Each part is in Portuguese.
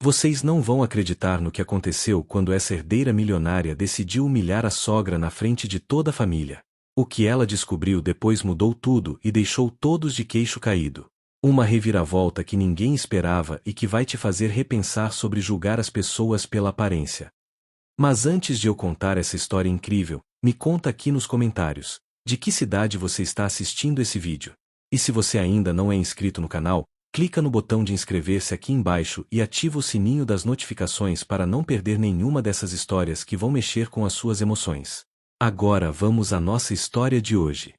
Vocês não vão acreditar no que aconteceu quando essa herdeira milionária decidiu humilhar a sogra na frente de toda a família. O que ela descobriu depois mudou tudo e deixou todos de queixo caído. Uma reviravolta que ninguém esperava e que vai te fazer repensar sobre julgar as pessoas pela aparência. Mas antes de eu contar essa história incrível, me conta aqui nos comentários, de que cidade você está assistindo esse vídeo. E se você ainda não é inscrito no canal, clica no botão de inscrever-se aqui embaixo e ativa o sininho das notificações para não perder nenhuma dessas histórias que vão mexer com as suas emoções. Agora vamos à nossa história de hoje.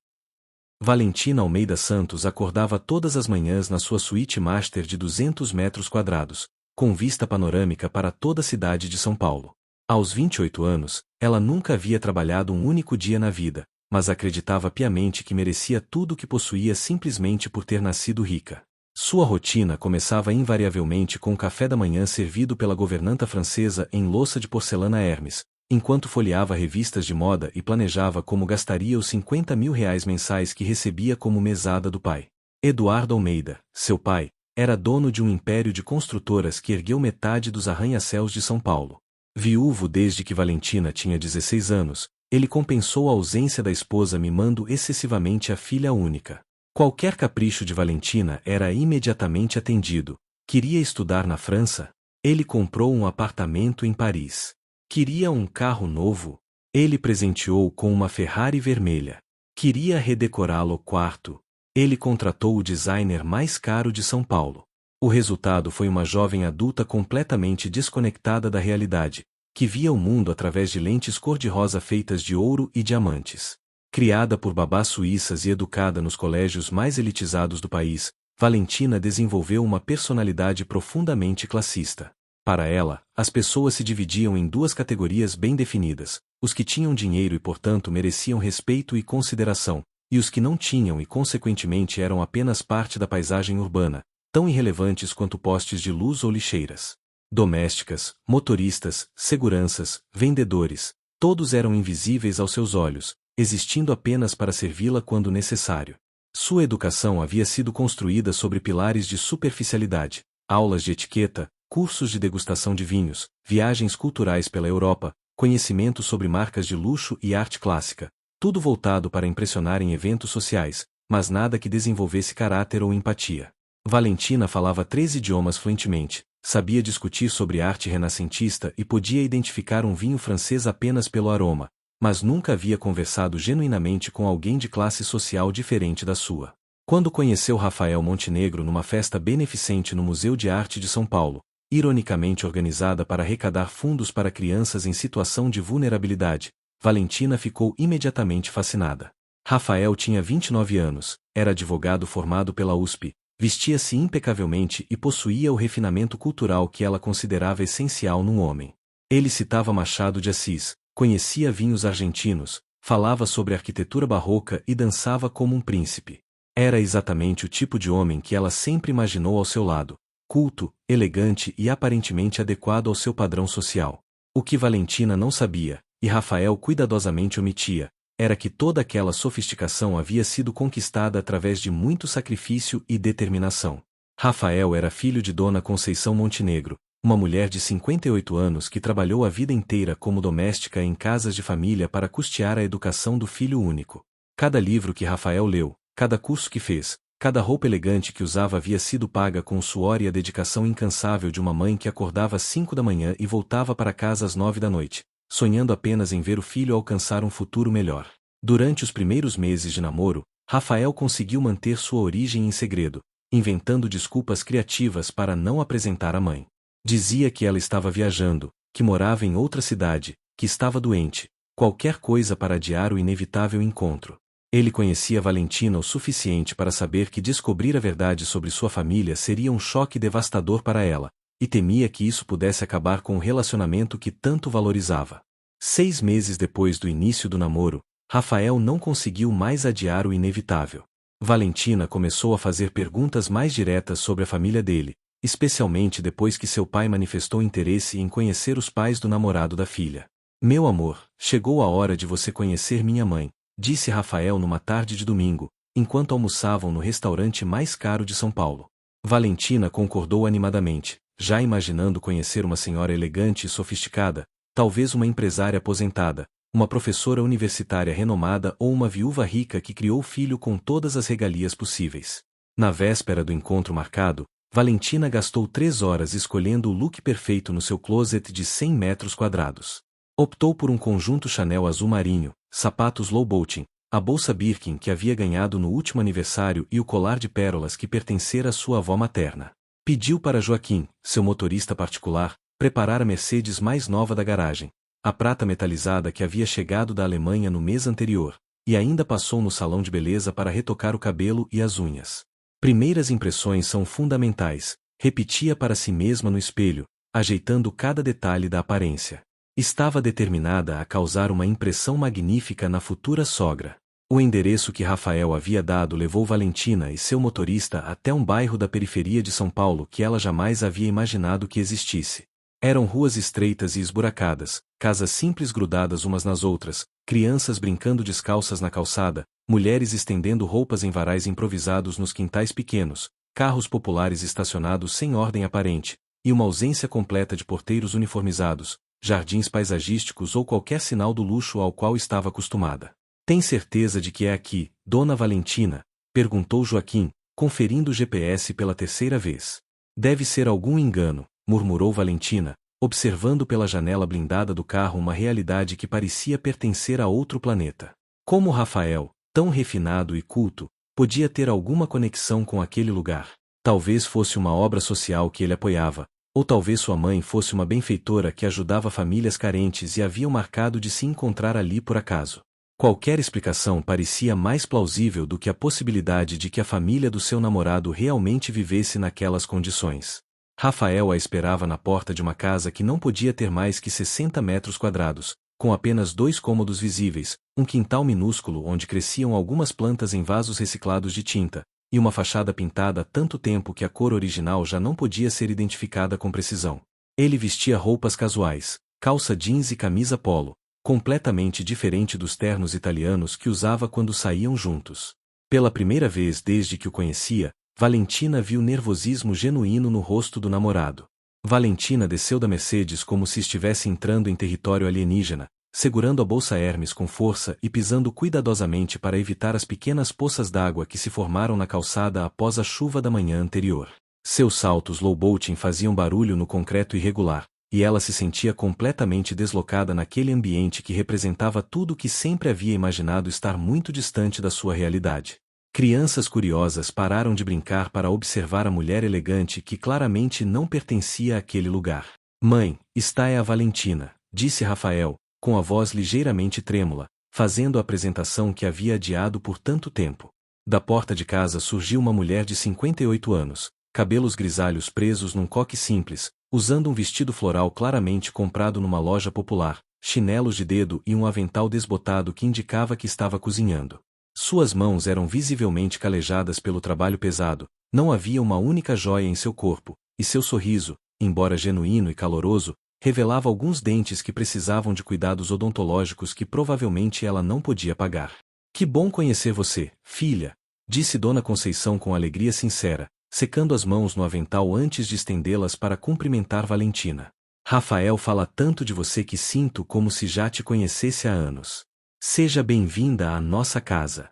Valentina Almeida Santos acordava todas as manhãs na sua suíte master de 200 metros quadrados, com vista panorâmica para toda a cidade de São Paulo. Aos 28 anos, ela nunca havia trabalhado um único dia na vida, mas acreditava piamente que merecia tudo o que possuía simplesmente por ter nascido rica. Sua rotina começava invariavelmente com o café da manhã servido pela governanta francesa em louça de porcelana Hermes, enquanto folheava revistas de moda e planejava como gastaria os 50 mil reais mensais que recebia como mesada do pai. Eduardo Almeida, seu pai, era dono de um império de construtoras que ergueu metade dos arranha-céus de São Paulo. Viúvo desde que Valentina tinha 16 anos, ele compensou a ausência da esposa mimando excessivamente a filha única. Qualquer capricho de Valentina era imediatamente atendido. Queria estudar na França? Ele comprou um apartamento em Paris. Queria um carro novo? Ele presenteou com uma Ferrari vermelha. Queria redecorá-lo o quarto? Ele contratou o designer mais caro de São Paulo. O resultado foi uma jovem adulta completamente desconectada da realidade, que via o mundo através de lentes cor-de-rosa feitas de ouro e diamantes. Criada por babás suíças e educada nos colégios mais elitizados do país, Valentina desenvolveu uma personalidade profundamente classista. Para ela, as pessoas se dividiam em duas categorias bem definidas: os que tinham dinheiro e portanto mereciam respeito e consideração, e os que não tinham e consequentemente eram apenas parte da paisagem urbana, tão irrelevantes quanto postes de luz ou lixeiras. Domésticas, motoristas, seguranças, vendedores, todos eram invisíveis aos seus olhos, existindo apenas para servi-la quando necessário. Sua educação havia sido construída sobre pilares de superficialidade, aulas de etiqueta, cursos de degustação de vinhos, viagens culturais pela Europa, conhecimento sobre marcas de luxo e arte clássica, tudo voltado para impressionar em eventos sociais, mas nada que desenvolvesse caráter ou empatia. Valentina falava 3 idiomas fluentemente, sabia discutir sobre arte renascentista e podia identificar um vinho francês apenas pelo aroma, mas nunca havia conversado genuinamente com alguém de classe social diferente da sua. Quando conheceu Rafael Montenegro numa festa beneficente no Museu de Arte de São Paulo, ironicamente organizada para arrecadar fundos para crianças em situação de vulnerabilidade, Valentina ficou imediatamente fascinada. Rafael tinha 29 anos, era advogado formado pela USP, vestia-se impecavelmente e possuía o refinamento cultural que ela considerava essencial num homem. Ele citava Machado de Assis, conhecia vinhos argentinos, falava sobre arquitetura barroca e dançava como um príncipe. Era exatamente o tipo de homem que ela sempre imaginou ao seu lado, culto, elegante e aparentemente adequado ao seu padrão social. O que Valentina não sabia, e Rafael cuidadosamente omitia, era que toda aquela sofisticação havia sido conquistada através de muito sacrifício e determinação. Rafael era filho de Dona Conceição Montenegro, uma mulher de 58 anos que trabalhou a vida inteira como doméstica em casas de família para custear a educação do filho único. Cada livro que Rafael leu, cada curso que fez, cada roupa elegante que usava havia sido paga com o suor e a dedicação incansável de uma mãe que acordava às 5 da manhã e voltava para casa às 9 da noite, sonhando apenas em ver o filho alcançar um futuro melhor. Durante os primeiros meses de namoro, Rafael conseguiu manter sua origem em segredo, inventando desculpas criativas para não apresentar a mãe. Dizia que ela estava viajando, que morava em outra cidade, que estava doente, qualquer coisa para adiar o inevitável encontro. Ele conhecia Valentina o suficiente para saber que descobrir a verdade sobre sua família seria um choque devastador para ela, e temia que isso pudesse acabar com o relacionamento que tanto valorizava. 6 meses depois do início do namoro, Rafael não conseguiu mais adiar o inevitável. Valentina começou a fazer perguntas mais diretas sobre a família dele, especialmente depois que seu pai manifestou interesse em conhecer os pais do namorado da filha. "Meu amor, chegou a hora de você conhecer minha mãe", disse Rafael numa tarde de domingo, enquanto almoçavam no restaurante mais caro de São Paulo. Valentina concordou animadamente, já imaginando conhecer uma senhora elegante e sofisticada, talvez uma empresária aposentada, uma professora universitária renomada ou uma viúva rica que criou filho com todas as regalias possíveis. Na véspera do encontro marcado, Valentina gastou 3 horas escolhendo o look perfeito no seu closet de 100 metros quadrados. Optou por um conjunto Chanel azul marinho, sapatos Louboutin, a bolsa Birkin que havia ganhado no último aniversário e o colar de pérolas que pertencera à sua avó materna. Pediu para Joaquim, seu motorista particular, preparar a Mercedes mais nova da garagem, a prata metalizada que havia chegado da Alemanha no mês anterior, e ainda passou no salão de beleza para retocar o cabelo e as unhas. Primeiras impressões são fundamentais, repetia para si mesma no espelho, ajeitando cada detalhe da aparência. Estava determinada a causar uma impressão magnífica na futura sogra. O endereço que Rafael havia dado levou Valentina e seu motorista até um bairro da periferia de São Paulo que ela jamais havia imaginado que existisse. Eram ruas estreitas e esburacadas, casas simples grudadas umas nas outras, crianças brincando descalças na calçada, mulheres estendendo roupas em varais improvisados nos quintais pequenos, carros populares estacionados sem ordem aparente, e uma ausência completa de porteiros uniformizados, jardins paisagísticos ou qualquer sinal do luxo ao qual estava acostumada. Tem certeza de que é aqui, Dona Valentina? Perguntou Joaquim, conferindo o GPS pela terceira vez. Deve ser algum engano, murmurou Valentina, observando pela janela blindada do carro uma realidade que parecia pertencer a outro planeta. Como Rafael, tão refinado e culto, podia ter alguma conexão com aquele lugar? Talvez fosse uma obra social que ele apoiava, ou talvez sua mãe fosse uma benfeitora que ajudava famílias carentes e haviam marcado de se encontrar ali por acaso. Qualquer explicação parecia mais plausível do que a possibilidade de que a família do seu namorado realmente vivesse naquelas condições. Rafael a esperava na porta de uma casa que não podia ter mais que 60 metros quadrados, com apenas 2 cômodos visíveis, um quintal minúsculo onde cresciam algumas plantas em vasos reciclados de tinta, e uma fachada pintada há tanto tempo que a cor original já não podia ser identificada com precisão. Ele vestia roupas casuais, calça jeans e camisa polo, completamente diferente dos ternos italianos que usava quando saíam juntos. Pela primeira vez desde que o conhecia, Valentina viu nervosismo genuíno no rosto do namorado. Valentina desceu da Mercedes como se estivesse entrando em território alienígena, segurando a bolsa Hermes com força e pisando cuidadosamente para evitar as pequenas poças d'água que se formaram na calçada após a chuva da manhã anterior. Seus saltos Louboutin faziam barulho no concreto irregular, e ela se sentia completamente deslocada naquele ambiente que representava tudo o que sempre havia imaginado estar muito distante da sua realidade. Crianças curiosas pararam de brincar para observar a mulher elegante que claramente não pertencia àquele lugar. Mãe, está é a Valentina, disse Rafael, com a voz ligeiramente trêmula, fazendo a apresentação que havia adiado por tanto tempo. Da porta de casa surgiu uma mulher de 58 anos, cabelos grisalhos presos num coque simples, usando um vestido floral claramente comprado numa loja popular, chinelos de dedo e um avental desbotado que indicava que estava cozinhando. Suas mãos eram visivelmente calejadas pelo trabalho pesado, não havia uma única joia em seu corpo, e seu sorriso, embora genuíno e caloroso, revelava alguns dentes que precisavam de cuidados odontológicos que provavelmente ela não podia pagar. Que bom conhecer você, filha, disse Dona Conceição com alegria sincera, secando as mãos no avental antes de estendê-las para cumprimentar Valentina. Rafael fala tanto de você que sinto como se já te conhecesse há anos. Seja bem-vinda à nossa casa.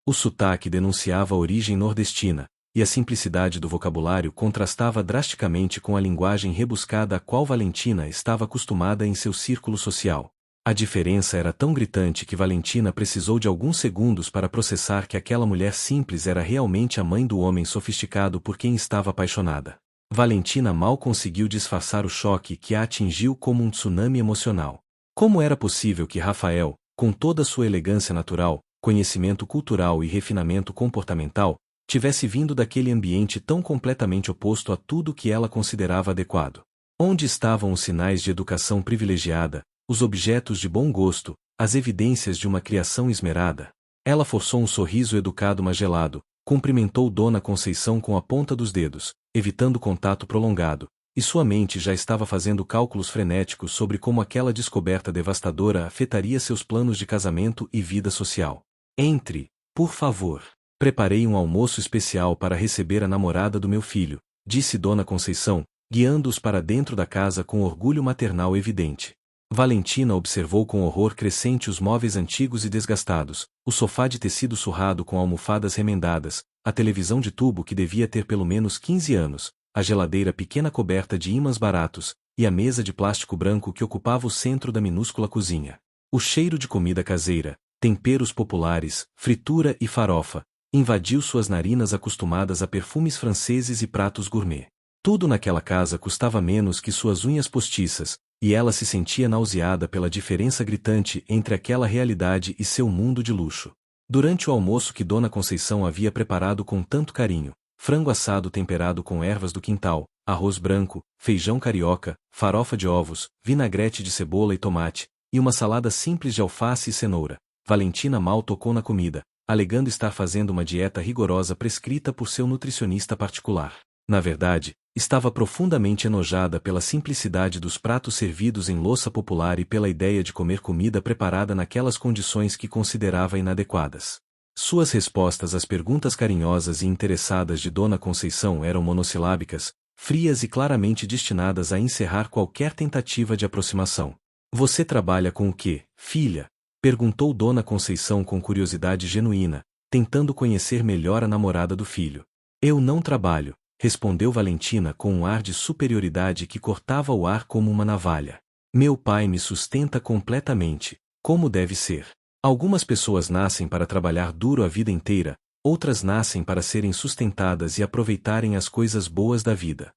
O sotaque denunciava a origem nordestina, e a simplicidade do vocabulário contrastava drasticamente com a linguagem rebuscada a qual Valentina estava acostumada em seu círculo social. A diferença era tão gritante que Valentina precisou de alguns segundos para processar que aquela mulher simples era realmente a mãe do homem sofisticado por quem estava apaixonada. Valentina mal conseguiu disfarçar o choque que a atingiu como um tsunami emocional. Como era possível que Rafael, com toda sua elegância natural, conhecimento cultural e refinamento comportamental, tivesse vindo daquele ambiente tão completamente oposto a tudo que ela considerava adequado? Onde estavam os sinais de educação privilegiada, os objetos de bom gosto, as evidências de uma criação esmerada? Ela forçou um sorriso educado mas gelado, cumprimentou Dona Conceição com a ponta dos dedos, evitando contato prolongado, e sua mente já estava fazendo cálculos frenéticos sobre como aquela descoberta devastadora afetaria seus planos de casamento e vida social. Entre, por favor. Preparei um almoço especial para receber a namorada do meu filho, disse Dona Conceição, guiando-os para dentro da casa com orgulho maternal evidente. Valentina observou com horror crescente os móveis antigos e desgastados, o sofá de tecido surrado com almofadas remendadas, a televisão de tubo que devia ter pelo menos 15 anos, a geladeira pequena coberta de ímãs baratos, e a mesa de plástico branco que ocupava o centro da minúscula cozinha. O cheiro de comida caseira, temperos populares, fritura e farofa, invadiu suas narinas acostumadas a perfumes franceses e pratos gourmet. Tudo naquela casa custava menos que suas unhas postiças, e ela se sentia nauseada pela diferença gritante entre aquela realidade e seu mundo de luxo. Durante o almoço que Dona Conceição havia preparado com tanto carinho, frango assado temperado com ervas do quintal, arroz branco, feijão carioca, farofa de ovos, vinagrete de cebola e tomate, e uma salada simples de alface e cenoura, Valentina mal tocou na comida, alegando estar fazendo uma dieta rigorosa prescrita por seu nutricionista particular. Na verdade, estava profundamente enojada pela simplicidade dos pratos servidos em louça popular e pela ideia de comer comida preparada naquelas condições que considerava inadequadas. Suas respostas às perguntas carinhosas e interessadas de Dona Conceição eram monossilábicas, frias e claramente destinadas a encerrar qualquer tentativa de aproximação. "Você trabalha com o quê, filha?" perguntou Dona Conceição com curiosidade genuína, tentando conhecer melhor a namorada do filho. "Eu não trabalho", respondeu Valentina com um ar de superioridade que cortava o ar como uma navalha. "Meu pai me sustenta completamente, como deve ser. Algumas pessoas nascem para trabalhar duro a vida inteira, outras nascem para serem sustentadas e aproveitarem as coisas boas da vida."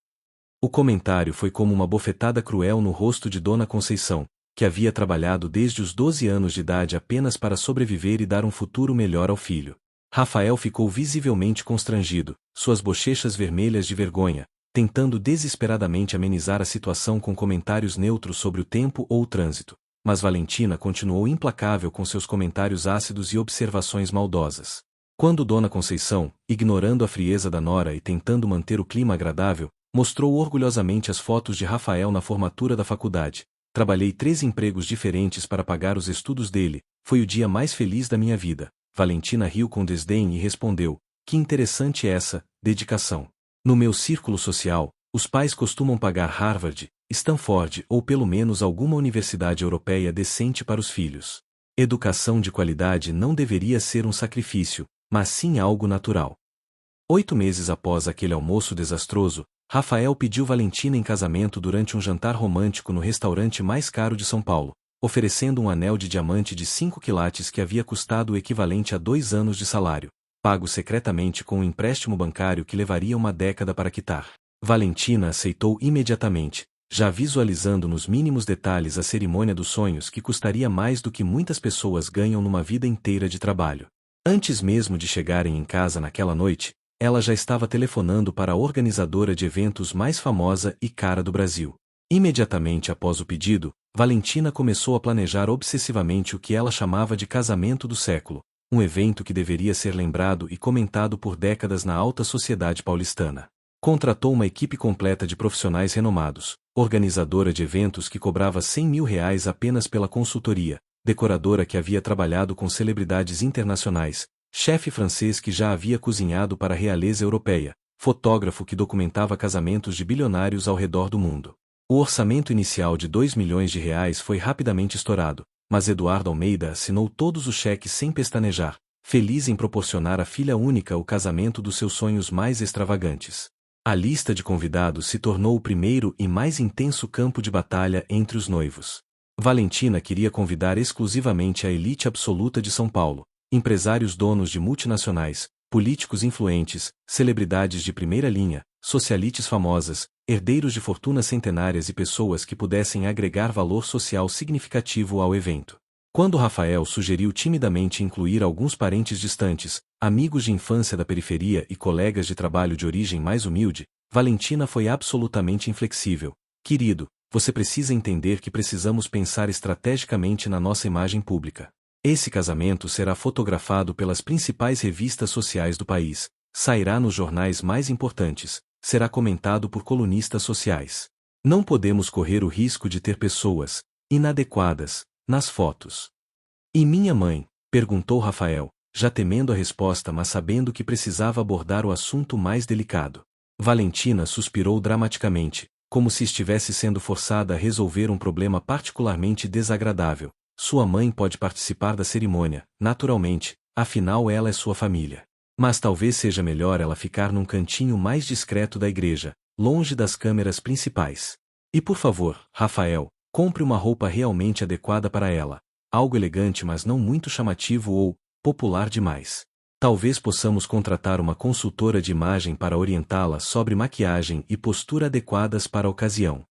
O comentário foi como uma bofetada cruel no rosto de Dona Conceição, que havia trabalhado desde os 12 anos de idade apenas para sobreviver e dar um futuro melhor ao filho. Rafael ficou visivelmente constrangido, suas bochechas vermelhas de vergonha, tentando desesperadamente amenizar a situação com comentários neutros sobre o tempo ou o trânsito. Mas Valentina continuou implacável com seus comentários ácidos e observações maldosas. Quando Dona Conceição, ignorando a frieza da nora e tentando manter o clima agradável, mostrou orgulhosamente as fotos de Rafael na formatura da faculdade. "Trabalhei 3 empregos diferentes para pagar os estudos dele, foi o dia mais feliz da minha vida." Valentina riu com desdém e respondeu: "Que interessante essa dedicação. No meu círculo social, os pais costumam pagar Harvard, Stanford ou pelo menos alguma universidade europeia decente para os filhos. Educação de qualidade não deveria ser um sacrifício, mas sim algo natural." 8 meses após aquele almoço desastroso, Rafael pediu Valentina em casamento durante um jantar romântico no restaurante mais caro de São Paulo, oferecendo um anel de diamante de 5 quilates que havia custado o equivalente a 2 anos de salário, pago secretamente com um empréstimo bancário que levaria uma década para quitar. Valentina aceitou imediatamente, já visualizando nos mínimos detalhes a cerimônia dos sonhos que custaria mais do que muitas pessoas ganham numa vida inteira de trabalho. Antes mesmo de chegarem em casa naquela noite, ela já estava telefonando para a organizadora de eventos mais famosa e cara do Brasil. Imediatamente após o pedido, Valentina começou a planejar obsessivamente o que ela chamava de casamento do século, um evento que deveria ser lembrado e comentado por décadas na alta sociedade paulistana. Contratou uma equipe completa de profissionais renomados, organizadora de eventos que cobrava R$100 mil apenas pela consultoria, decoradora que havia trabalhado com celebridades internacionais, chefe francês que já havia cozinhado para a realeza europeia, fotógrafo que documentava casamentos de bilionários ao redor do mundo. O orçamento inicial de R$2 milhões foi rapidamente estourado, mas Eduardo Almeida assinou todos os cheques sem pestanejar, feliz em proporcionar à filha única o casamento dos seus sonhos mais extravagantes. A lista de convidados se tornou o primeiro e mais intenso campo de batalha entre os noivos. Valentina queria convidar exclusivamente a elite absoluta de São Paulo, empresários donos de multinacionais, políticos influentes, celebridades de primeira linha, socialites famosas, herdeiros de fortunas centenárias e pessoas que pudessem agregar valor social significativo ao evento. Quando Rafael sugeriu timidamente incluir alguns parentes distantes, amigos de infância da periferia e colegas de trabalho de origem mais humilde, Valentina foi absolutamente inflexível. "Querido, você precisa entender que precisamos pensar estrategicamente na nossa imagem pública. Esse casamento será fotografado pelas principais revistas sociais do país, sairá nos jornais mais importantes, será comentado por colunistas sociais. Não podemos correr o risco de ter pessoas inadequadas nas fotos." "E minha mãe?" perguntou Rafael, já temendo a resposta mas sabendo que precisava abordar o assunto mais delicado. Valentina suspirou dramaticamente, como se estivesse sendo forçada a resolver um problema particularmente desagradável. Sua mãe pode participar da cerimônia, naturalmente, afinal ela é sua família. Mas talvez seja melhor ela ficar num cantinho mais discreto da igreja, longe das câmeras principais. E por favor, Rafael, compre uma roupa realmente adequada para ela. Algo elegante mas não muito chamativo ou popular demais. Talvez possamos contratar uma consultora de imagem para orientá-la sobre maquiagem e postura adequadas para a ocasião.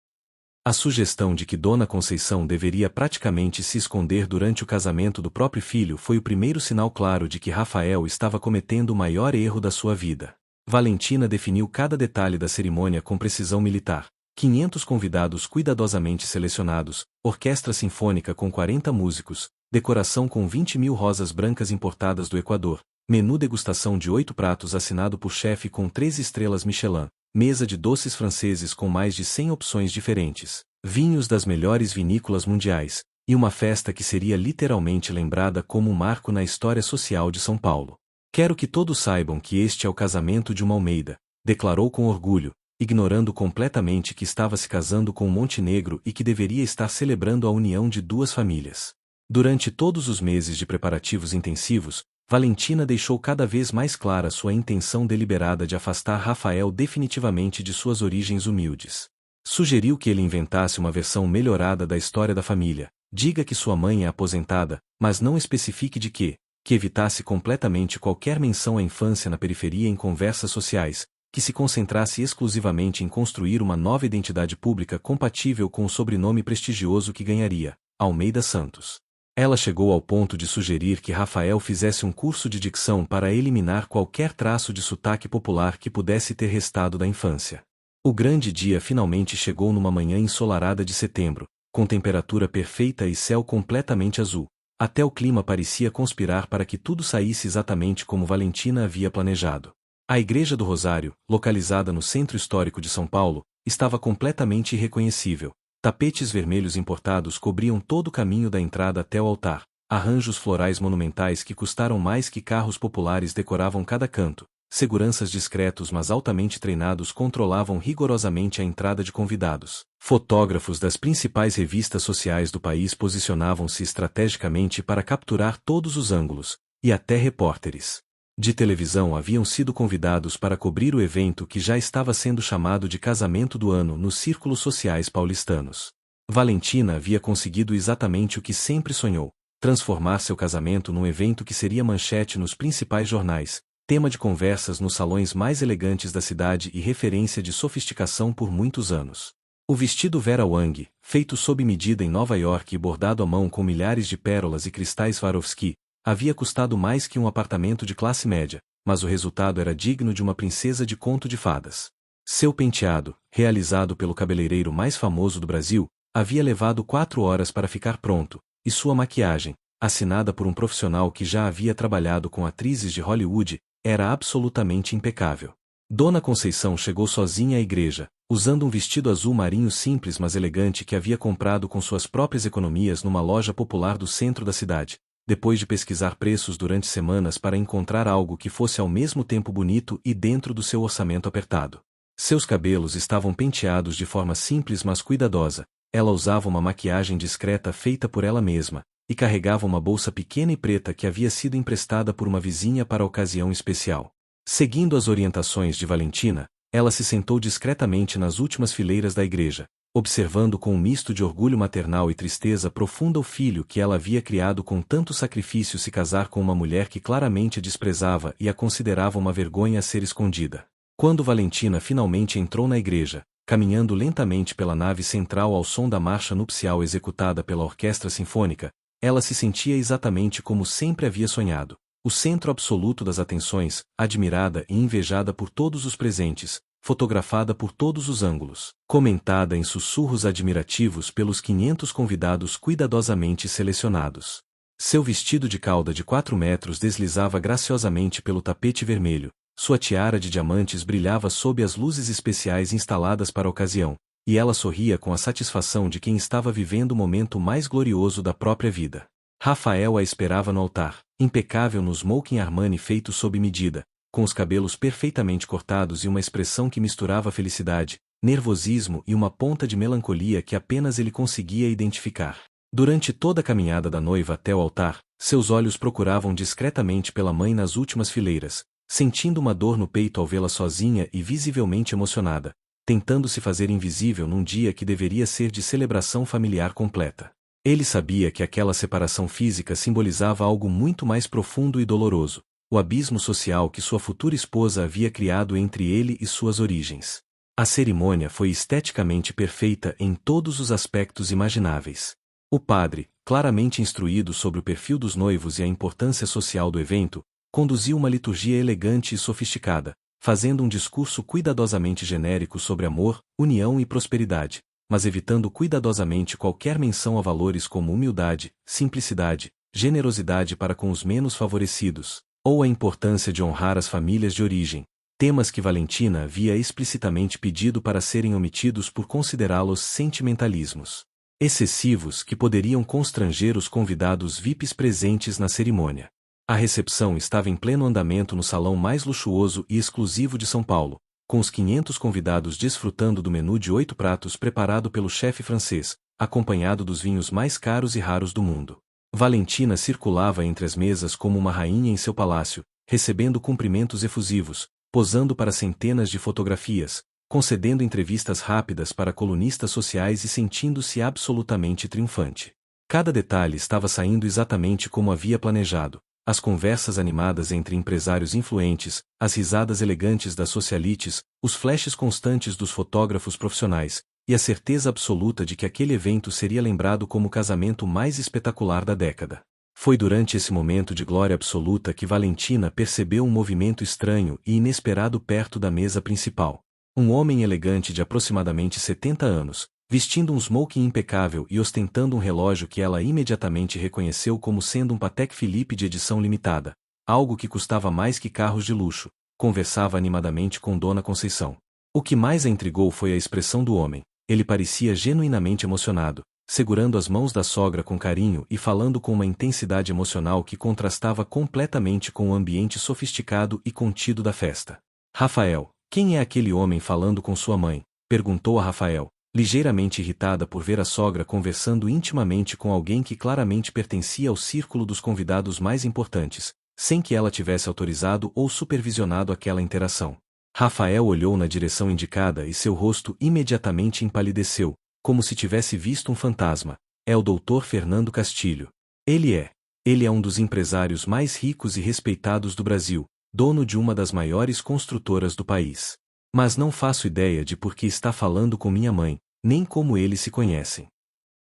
A sugestão de que Dona Conceição deveria praticamente se esconder durante o casamento do próprio filho foi o primeiro sinal claro de que Rafael estava cometendo o maior erro da sua vida. Valentina definiu cada detalhe da cerimônia com precisão militar. 500 convidados cuidadosamente selecionados, orquestra sinfônica com 40 músicos, decoração com 20.000 rosas brancas importadas do Equador, menu degustação de 8 pratos assinado por chefe com 3 estrelas Michelin, mesa de doces franceses com mais de 100 opções diferentes, vinhos das melhores vinícolas mundiais, e uma festa que seria literalmente lembrada como um marco na história social de São Paulo. Quero que todos saibam que este é o casamento de uma Almeida, declarou com orgulho, ignorando completamente que estava se casando com um Montenegro e que deveria estar celebrando a união de duas famílias. Durante todos os meses de preparativos intensivos, Valentina deixou cada vez mais clara sua intenção deliberada de afastar Rafael definitivamente de suas origens humildes. Sugeriu que ele inventasse uma versão melhorada da história da família, diga que sua mãe é aposentada, mas não especifique de que evitasse completamente qualquer menção à infância na periferia em conversas sociais, que se concentrasse exclusivamente em construir uma nova identidade pública compatível com o sobrenome prestigioso que ganharia, Almeida Santos. Ela chegou ao ponto de sugerir que Rafael fizesse um curso de dicção para eliminar qualquer traço de sotaque popular que pudesse ter restado da infância. O grande dia finalmente chegou numa manhã ensolarada de setembro, com temperatura perfeita e céu completamente azul. Até o clima parecia conspirar para que tudo saísse exatamente como Valentina havia planejado. A Igreja do Rosário, localizada no centro histórico de São Paulo, estava completamente irreconhecível. Tapetes vermelhos importados cobriam todo o caminho da entrada até o altar. Arranjos florais monumentais que custaram mais que carros populares decoravam cada canto. Seguranças discretos mas altamente treinados controlavam rigorosamente a entrada de convidados. Fotógrafos das principais revistas sociais do país posicionavam-se estrategicamente para capturar todos os ângulos, e até repórteres de televisão haviam sido convidados para cobrir o evento que já estava sendo chamado de casamento do ano nos círculos sociais paulistanos. Valentina havia conseguido exatamente o que sempre sonhou: transformar seu casamento num evento que seria manchete nos principais jornais, tema de conversas nos salões mais elegantes da cidade e referência de sofisticação por muitos anos. O vestido Vera Wang, feito sob medida em Nova York e bordado à mão com milhares de pérolas e cristais Swarovski, havia custado mais que um apartamento de classe média, mas o resultado era digno de uma princesa de conto de fadas. Seu penteado, realizado pelo cabeleireiro mais famoso do Brasil, havia levado 4 horas para ficar pronto, e sua maquiagem, assinada por um profissional que já havia trabalhado com atrizes de Hollywood, era absolutamente impecável. Dona Conceição chegou sozinha à igreja, usando um vestido azul marinho simples mas elegante que havia comprado com suas próprias economias numa loja popular do centro da cidade, depois de pesquisar preços durante semanas para encontrar algo que fosse ao mesmo tempo bonito e dentro do seu orçamento apertado. Seus cabelos estavam penteados de forma simples mas cuidadosa, ela usava uma maquiagem discreta feita por ela mesma, e carregava uma bolsa pequena e preta que havia sido emprestada por uma vizinha para a ocasião especial. Seguindo as orientações de Valentina, ela se sentou discretamente nas últimas fileiras da igreja, observando com um misto de orgulho maternal e tristeza profunda o filho que ela havia criado com tanto sacrifício se casar com uma mulher que claramente a desprezava e a considerava uma vergonha a ser escondida. Quando Valentina finalmente entrou na igreja, caminhando lentamente pela nave central ao som da marcha nupcial executada pela orquestra sinfônica, ela se sentia exatamente como sempre havia sonhado, o centro absoluto das atenções, admirada e invejada por todos os presentes, fotografada por todos os ângulos, comentada em sussurros admirativos pelos 500 convidados cuidadosamente selecionados. Seu vestido de cauda de 4 metros deslizava graciosamente pelo tapete vermelho, sua tiara de diamantes brilhava sob as luzes especiais instaladas para a ocasião, e ela sorria com a satisfação de quem estava vivendo o momento mais glorioso da própria vida. Rafael a esperava no altar, impecável no smoking Armani feito sob medida, com os cabelos perfeitamente cortados e uma expressão que misturava felicidade, nervosismo e uma ponta de melancolia que apenas ele conseguia identificar. Durante toda a caminhada da noiva até o altar, seus olhos procuravam discretamente pela mãe nas últimas fileiras, sentindo uma dor no peito ao vê-la sozinha e visivelmente emocionada, tentando se fazer invisível num dia que deveria ser de celebração familiar completa. Ele sabia que aquela separação física simbolizava algo muito mais profundo e doloroso, o abismo social que sua futura esposa havia criado entre ele e suas origens. A cerimônia foi esteticamente perfeita em todos os aspectos imagináveis. O padre, claramente instruído sobre o perfil dos noivos e a importância social do evento, conduziu uma liturgia elegante e sofisticada, fazendo um discurso cuidadosamente genérico sobre amor, união e prosperidade, mas evitando cuidadosamente qualquer menção a valores como humildade, simplicidade, generosidade para com os menos favorecidos, ou a importância de honrar as famílias de origem, temas que Valentina havia explicitamente pedido para serem omitidos por considerá-los sentimentalismos excessivos que poderiam constranger os convidados VIPs presentes na cerimônia. A recepção estava em pleno andamento no salão mais luxuoso e exclusivo de São Paulo, com os 500 convidados desfrutando do menu de 8 pratos preparado pelo chefe francês, acompanhado dos vinhos mais caros e raros do mundo. Valentina circulava entre as mesas como uma rainha em seu palácio, recebendo cumprimentos efusivos, posando para centenas de fotografias, concedendo entrevistas rápidas para colunistas sociais e sentindo-se absolutamente triunfante. Cada detalhe estava saindo exatamente como havia planejado. As conversas animadas entre empresários influentes, as risadas elegantes das socialites, os flashes constantes dos fotógrafos profissionais, e a certeza absoluta de que aquele evento seria lembrado como o casamento mais espetacular da década. Foi durante esse momento de glória absoluta que Valentina percebeu um movimento estranho e inesperado perto da mesa principal. Um homem elegante de aproximadamente 70 anos, vestindo um smoking impecável e ostentando um relógio que ela imediatamente reconheceu como sendo um Patek Philippe de edição limitada, algo que custava mais que carros de luxo, conversava animadamente com Dona Conceição. O que mais a intrigou foi a expressão do homem. Ele parecia genuinamente emocionado, segurando as mãos da sogra com carinho e falando com uma intensidade emocional que contrastava completamente com o ambiente sofisticado e contido da festa. Rafael, quem é aquele homem falando com sua mãe? Perguntou a Rafael, ligeiramente irritada por ver a sogra conversando intimamente com alguém que claramente pertencia ao círculo dos convidados mais importantes, sem que ela tivesse autorizado ou supervisionado aquela interação. Rafael olhou na direção indicada e seu rosto imediatamente empalideceu, como se tivesse visto um fantasma. É o Dr. Fernando Castilho. Ele é um dos empresários mais ricos e respeitados do Brasil, dono de uma das maiores construtoras do país. Mas não faço ideia de por que está falando com minha mãe, nem como eles se conhecem.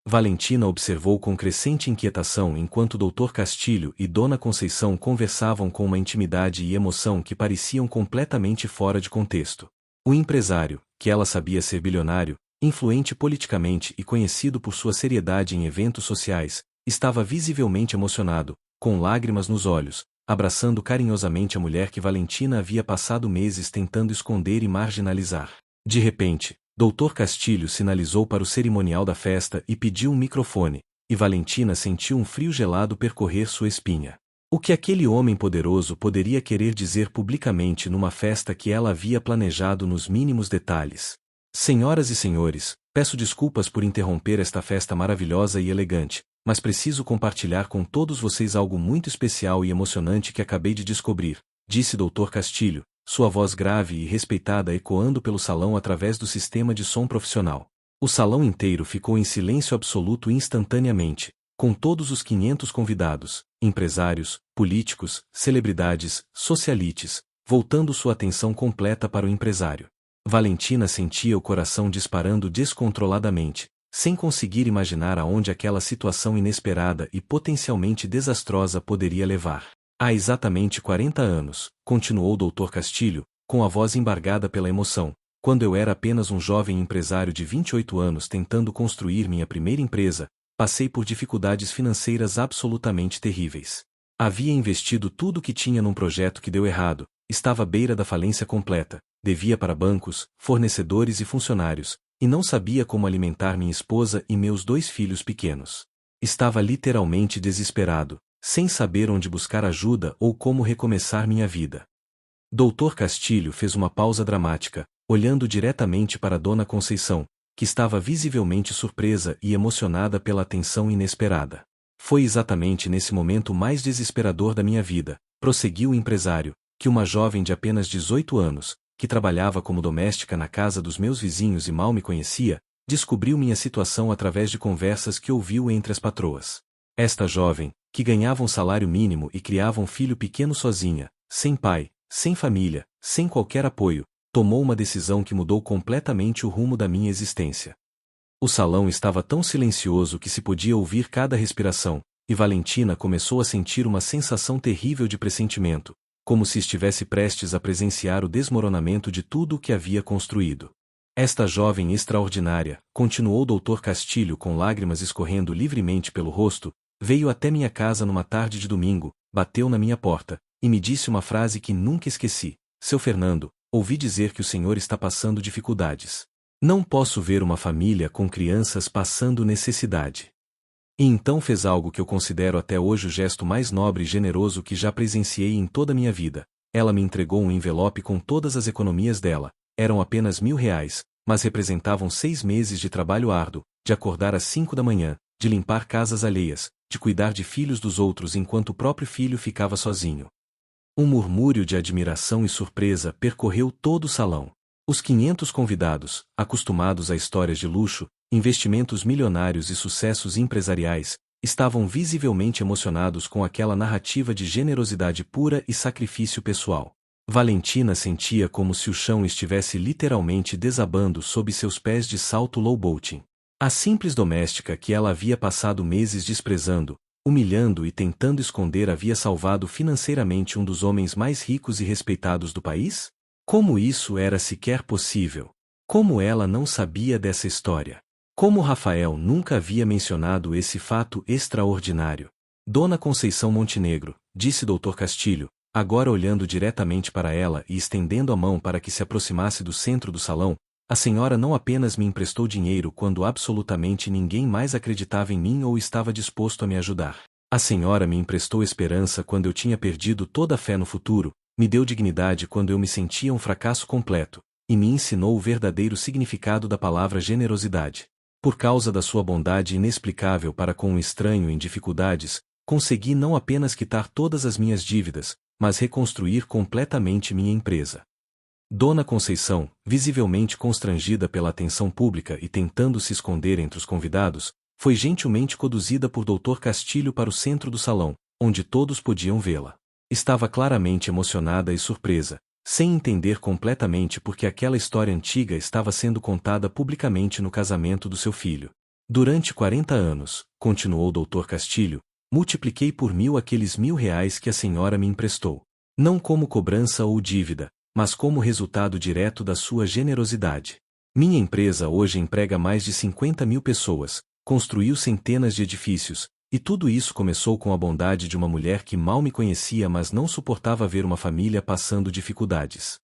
Valentina observou com crescente inquietação enquanto Dr. Castilho e Dona Conceição conversavam com uma intimidade e emoção que pareciam completamente fora de contexto. O empresário, que ela sabia ser bilionário, influente politicamente e conhecido por sua seriedade em eventos sociais, estava visivelmente emocionado, com lágrimas nos olhos, abraçando carinhosamente a mulher que Valentina havia passado meses tentando esconder e marginalizar. De repente, Dr. Castilho sinalizou para o cerimonial da festa e pediu um microfone, e Valentina sentiu um frio gelado percorrer sua espinha. O que aquele homem poderoso poderia querer dizer publicamente numa festa que ela havia planejado nos mínimos detalhes? Senhoras e senhores, peço desculpas por interromper esta festa maravilhosa e elegante, mas preciso compartilhar com todos vocês algo muito especial e emocionante que acabei de descobrir, disse Dr. Castilho, sua voz grave e respeitada ecoando pelo salão através do sistema de som profissional. O salão inteiro ficou em silêncio absoluto instantaneamente, com todos os 500 convidados, empresários, políticos, celebridades, socialites, voltando sua atenção completa para o empresário. Valentina sentia o coração disparando descontroladamente, sem conseguir imaginar aonde aquela situação inesperada e potencialmente desastrosa poderia levar. Há exatamente 40 anos, continuou Dr. Castilho, com a voz embargada pela emoção, quando eu era apenas um jovem empresário de 28 anos tentando construir minha primeira empresa, passei por dificuldades financeiras absolutamente terríveis. Havia investido tudo o que tinha num projeto que deu errado, estava à beira da falência completa, devia para bancos, fornecedores e funcionários, e não sabia como alimentar minha esposa e meus 2 filhos pequenos. Estava literalmente desesperado, sem saber onde buscar ajuda ou como recomeçar minha vida. Dr. Castilho fez uma pausa dramática, olhando diretamente para Dona Conceição, que estava visivelmente surpresa e emocionada pela atenção inesperada. Foi exatamente nesse momento mais desesperador da minha vida, prosseguiu o empresário, que uma jovem de apenas 18 anos, que trabalhava como doméstica na casa dos meus vizinhos e mal me conhecia, descobriu minha situação através de conversas que ouviu entre as patroas. Esta jovem, que ganhava um salário mínimo e criava um filho pequeno sozinha, sem pai, sem família, sem qualquer apoio, tomou uma decisão que mudou completamente o rumo da minha existência. O salão estava tão silencioso que se podia ouvir cada respiração, e Valentina começou a sentir uma sensação terrível de pressentimento, como se estivesse prestes a presenciar o desmoronamento de tudo o que havia construído. Esta jovem extraordinária, continuou o Dr. Castilho com lágrimas escorrendo livremente pelo rosto, veio até minha casa numa tarde de domingo, bateu na minha porta, e me disse uma frase que nunca esqueci: Seu Fernando, ouvi dizer que o senhor está passando dificuldades. Não posso ver uma família com crianças passando necessidade. E então fez algo que eu considero até hoje o gesto mais nobre e generoso que já presenciei em toda a minha vida. Ela me entregou um envelope com todas as economias dela. Eram apenas R$ 1.000, mas representavam 6 meses de trabalho árduo, de acordar às 5 da manhã, de limpar casas alheias, de cuidar de filhos dos outros enquanto o próprio filho ficava sozinho. Um murmúrio de admiração e surpresa percorreu todo o salão. Os 500 convidados, acostumados a histórias de luxo, investimentos milionários e sucessos empresariais, estavam visivelmente emocionados com aquela narrativa de generosidade pura e sacrifício pessoal. Valentina sentia como se o chão estivesse literalmente desabando sob seus pés de salto low-bolting. A simples doméstica que ela havia passado meses desprezando, humilhando e tentando esconder havia salvado financeiramente um dos homens mais ricos e respeitados do país? Como isso era sequer possível? Como ela não sabia dessa história? Como Rafael nunca havia mencionado esse fato extraordinário? Dona Conceição Montenegro, disse Dr. Castilho, agora olhando diretamente para ela e estendendo a mão para que se aproximasse do centro do salão, a senhora não apenas me emprestou dinheiro quando absolutamente ninguém mais acreditava em mim ou estava disposto a me ajudar. A senhora me emprestou esperança quando eu tinha perdido toda a fé no futuro, me deu dignidade quando eu me sentia um fracasso completo, e me ensinou o verdadeiro significado da palavra generosidade. Por causa da sua bondade inexplicável para com um estranho em dificuldades, consegui não apenas quitar todas as minhas dívidas, mas reconstruir completamente minha empresa. Dona Conceição, visivelmente constrangida pela atenção pública e tentando se esconder entre os convidados, foi gentilmente conduzida por Dr. Castilho para o centro do salão, onde todos podiam vê-la. Estava claramente emocionada e surpresa, sem entender completamente por que aquela história antiga estava sendo contada publicamente no casamento do seu filho. Durante 40 anos, continuou Dr. Castilho, multipliquei por 1.000 aqueles R$ 1.000 que a senhora me emprestou. Não como cobrança ou dívida, mas como resultado direto da sua generosidade. Minha empresa hoje emprega mais de 50.000 pessoas, construiu centenas de edifícios, e tudo isso começou com a bondade de uma mulher que mal me conhecia mas não suportava ver uma família passando dificuldades.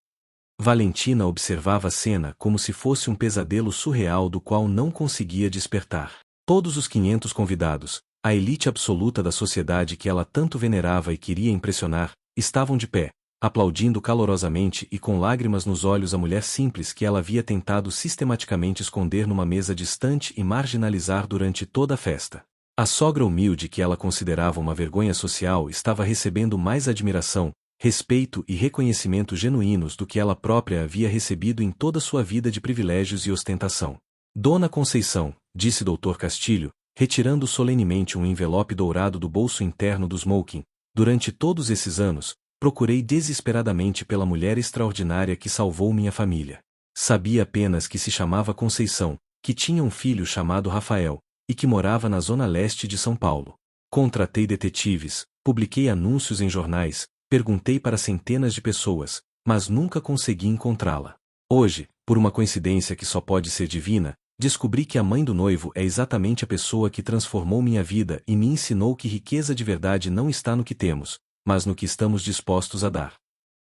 Valentina observava a cena como se fosse um pesadelo surreal do qual não conseguia despertar. Todos os 500 convidados, a elite absoluta da sociedade que ela tanto venerava e queria impressionar, estavam de pé, aplaudindo calorosamente e com lágrimas nos olhos a mulher simples que ela havia tentado sistematicamente esconder numa mesa distante e marginalizar durante toda a festa. A sogra humilde que ela considerava uma vergonha social estava recebendo mais admiração, respeito e reconhecimento genuínos do que ela própria havia recebido em toda sua vida de privilégios e ostentação. Dona Conceição, disse Dr. Castilho, retirando solenemente um envelope dourado do bolso interno do smoking, durante todos esses anos, procurei desesperadamente pela mulher extraordinária que salvou minha família. Sabia apenas que se chamava Conceição, que tinha um filho chamado Rafael, e que morava na zona leste de São Paulo. Contratei detetives, publiquei anúncios em jornais, perguntei para centenas de pessoas, mas nunca consegui encontrá-la. Hoje, por uma coincidência que só pode ser divina, descobri que a mãe do noivo é exatamente a pessoa que transformou minha vida e me ensinou que riqueza de verdade não está no que temos, mas no que estamos dispostos a dar.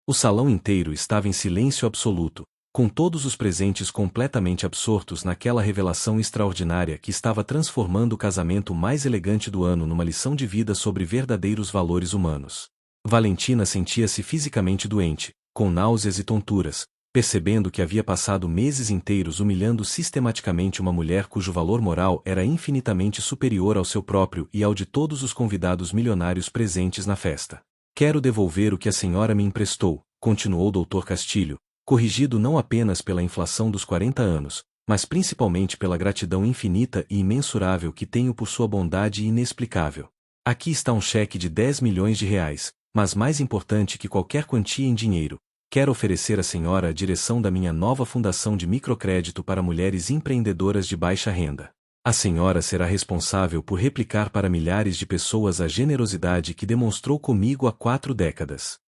O salão inteiro estava em silêncio absoluto, com todos os presentes completamente absortos naquela revelação extraordinária que estava transformando o casamento mais elegante do ano numa lição de vida sobre verdadeiros valores humanos. Valentina sentia-se fisicamente doente, com náuseas e tonturas, percebendo que havia passado meses inteiros humilhando sistematicamente uma mulher cujo valor moral era infinitamente superior ao seu próprio e ao de todos os convidados milionários presentes na festa. Quero devolver o que a senhora me emprestou, continuou Dr. Castilho, corrigido não apenas pela inflação dos 40 anos, mas principalmente pela gratidão infinita e imensurável que tenho por sua bondade inexplicável. Aqui está um cheque de 10 milhões de reais, mas mais importante que qualquer quantia em dinheiro, quero oferecer à senhora a direção da minha nova fundação de microcrédito para mulheres empreendedoras de baixa renda. A senhora será responsável por replicar para milhares de pessoas a generosidade que demonstrou comigo há 4 décadas.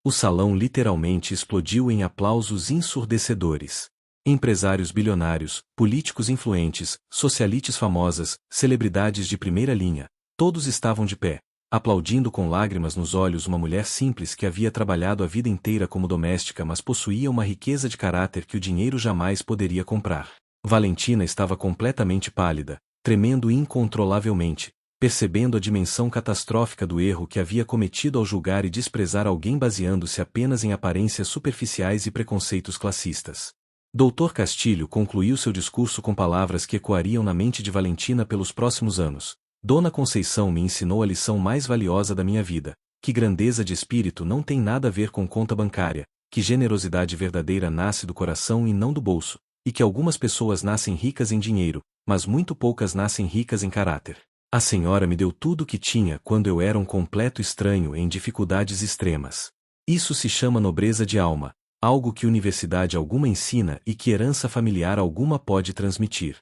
O salão literalmente explodiu em aplausos ensurdecedores. Empresários bilionários, políticos influentes, socialites famosas, celebridades de primeira linha, todos estavam de pé, aplaudindo com lágrimas nos olhos uma mulher simples que havia trabalhado a vida inteira como doméstica mas possuía uma riqueza de caráter que o dinheiro jamais poderia comprar. Valentina estava completamente pálida, tremendo incontrolavelmente, percebendo a dimensão catastrófica do erro que havia cometido ao julgar e desprezar alguém baseando-se apenas em aparências superficiais e preconceitos classistas. Dr. Castilho concluiu seu discurso com palavras que ecoariam na mente de Valentina pelos próximos anos. Dona Conceição me ensinou a lição mais valiosa da minha vida, que grandeza de espírito não tem nada a ver com conta bancária, que generosidade verdadeira nasce do coração e não do bolso, e que algumas pessoas nascem ricas em dinheiro, mas muito poucas nascem ricas em caráter. A senhora me deu tudo o que tinha quando eu era um completo estranho em dificuldades extremas. Isso se chama nobreza de alma, algo que universidade alguma ensina e que herança familiar alguma pode transmitir.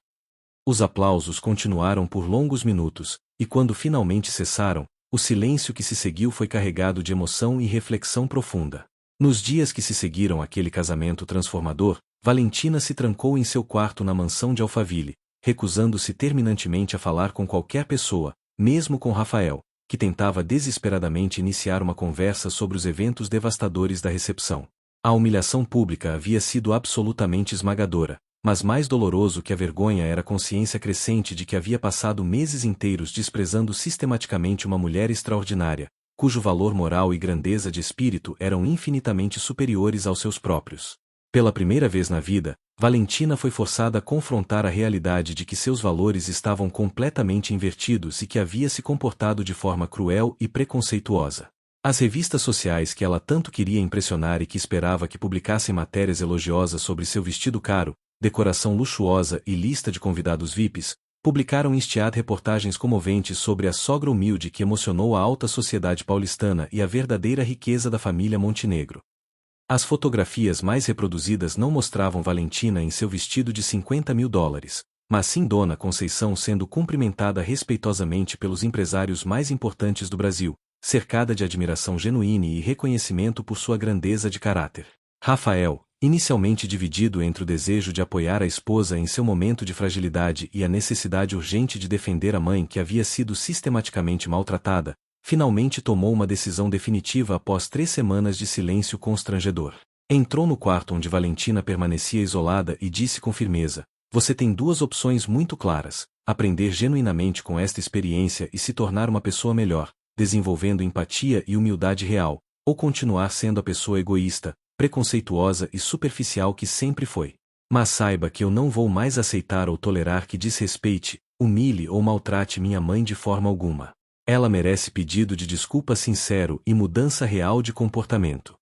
Os aplausos continuaram por longos minutos, e quando finalmente cessaram, o silêncio que se seguiu foi carregado de emoção e reflexão profunda. Nos dias que se seguiram àquele casamento transformador, Valentina se trancou em seu quarto na mansão de Alphaville, recusando-se terminantemente a falar com qualquer pessoa, mesmo com Rafael, que tentava desesperadamente iniciar uma conversa sobre os eventos devastadores da recepção. A humilhação pública havia sido absolutamente esmagadora, mas mais doloroso que a vergonha era a consciência crescente de que havia passado meses inteiros desprezando sistematicamente uma mulher extraordinária, cujo valor moral e grandeza de espírito eram infinitamente superiores aos seus próprios. Pela primeira vez na vida, Valentina foi forçada a confrontar a realidade de que seus valores estavam completamente invertidos e que havia se comportado de forma cruel e preconceituosa. As revistas sociais que ela tanto queria impressionar e que esperava que publicassem matérias elogiosas sobre seu vestido caro, decoração luxuosa e lista de convidados VIPs, publicaram reportagens comoventes sobre a sogra humilde que emocionou a alta sociedade paulistana e a verdadeira riqueza da família Montenegro. As fotografias mais reproduzidas não mostravam Valentina em seu vestido de $50 mil, mas sim Dona Conceição sendo cumprimentada respeitosamente pelos empresários mais importantes do Brasil, cercada de admiração genuína e reconhecimento por sua grandeza de caráter. Rafael, inicialmente dividido entre o desejo de apoiar a esposa em seu momento de fragilidade e a necessidade urgente de defender a mãe que havia sido sistematicamente maltratada, finalmente tomou uma decisão definitiva após 3 semanas de silêncio constrangedor. Entrou no quarto onde Valentina permanecia isolada e disse com firmeza: "Você tem 2 opções muito claras: aprender genuinamente com esta experiência e se tornar uma pessoa melhor, desenvolvendo empatia e humildade real, ou continuar sendo a pessoa egoísta, preconceituosa e superficial que sempre foi. Mas saiba que eu não vou mais aceitar ou tolerar que desrespeite, humilhe ou maltrate minha mãe de forma alguma. Ela merece pedido de desculpa sincero e mudança real de comportamento."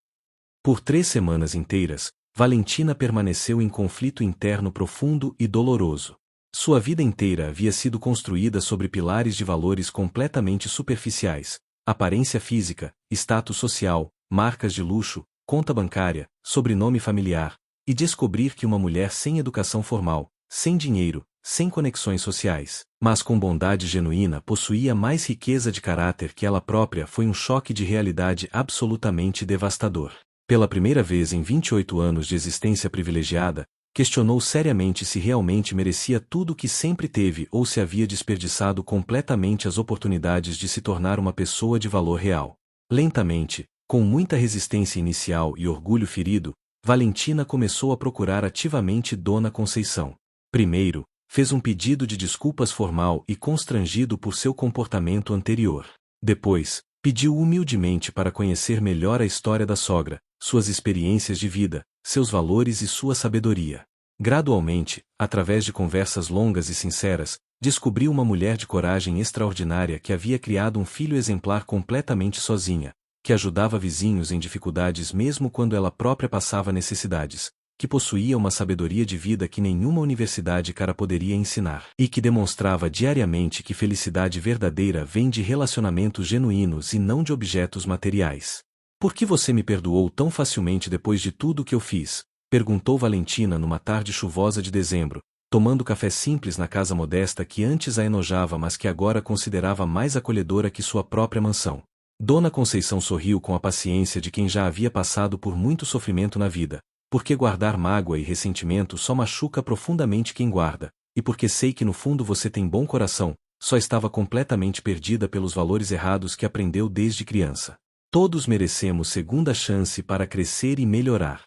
Por 3 semanas inteiras, Valentina permaneceu em conflito interno profundo e doloroso. Sua vida inteira havia sido construída sobre pilares de valores completamente superficiais: aparência física, status social, marcas de luxo, conta bancária, sobrenome familiar, e descobrir que uma mulher sem educação formal, sem dinheiro, sem conexões sociais, mas com bondade genuína possuía mais riqueza de caráter que ela própria foi um choque de realidade absolutamente devastador. Pela primeira vez em 28 anos de existência privilegiada, questionou seriamente se realmente merecia tudo o que sempre teve ou se havia desperdiçado completamente as oportunidades de se tornar uma pessoa de valor real. Lentamente, com muita resistência inicial e orgulho ferido, Valentina começou a procurar ativamente Dona Conceição. Primeiro, fez um pedido de desculpas formal e constrangido por seu comportamento anterior. Depois, pediu humildemente para conhecer melhor a história da sogra, suas experiências de vida, seus valores e sua sabedoria. Gradualmente, através de conversas longas e sinceras, descobriu uma mulher de coragem extraordinária que havia criado um filho exemplar completamente sozinha, que ajudava vizinhos em dificuldades mesmo quando ela própria passava necessidades, que possuía uma sabedoria de vida que nenhuma universidade cara poderia ensinar, e que demonstrava diariamente que felicidade verdadeira vem de relacionamentos genuínos e não de objetos materiais. Por que você me perdoou tão facilmente depois de tudo o que eu fiz? Perguntou Valentina numa tarde chuvosa de dezembro, tomando café simples na casa modesta que antes a enojava mas que agora considerava mais acolhedora que sua própria mansão. Dona Conceição sorriu com a paciência de quem já havia passado por muito sofrimento na vida, porque guardar mágoa e ressentimento só machuca profundamente quem guarda, e porque sei que no fundo você tem bom coração, só estava completamente perdida pelos valores errados que aprendeu desde criança. Todos merecemos segunda chance para crescer e melhorar.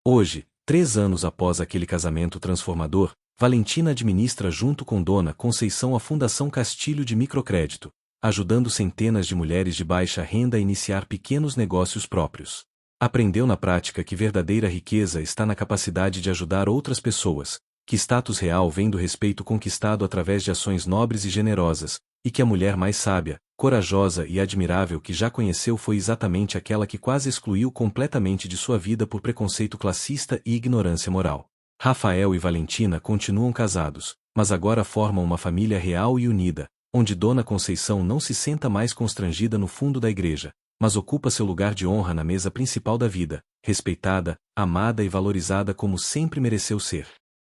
Hoje, 3 anos após aquele casamento transformador, Valentina administra junto com Dona Conceição a Fundação Castilho de Microcrédito, ajudando centenas de mulheres de baixa renda a iniciar pequenos negócios próprios. Aprendeu na prática que verdadeira riqueza está na capacidade de ajudar outras pessoas, que status real vem do respeito conquistado através de ações nobres e generosas, e que a mulher mais sábia, corajosa e admirável que já conheceu foi exatamente aquela que quase excluiu completamente de sua vida por preconceito classista e ignorância moral. Rafael e Valentina continuam casados, mas agora formam uma família real e unida, onde Dona Conceição não se senta mais constrangida no fundo da igreja, mas ocupa seu lugar de honra na mesa principal da vida, respeitada, amada e valorizada como sempre mereceu ser.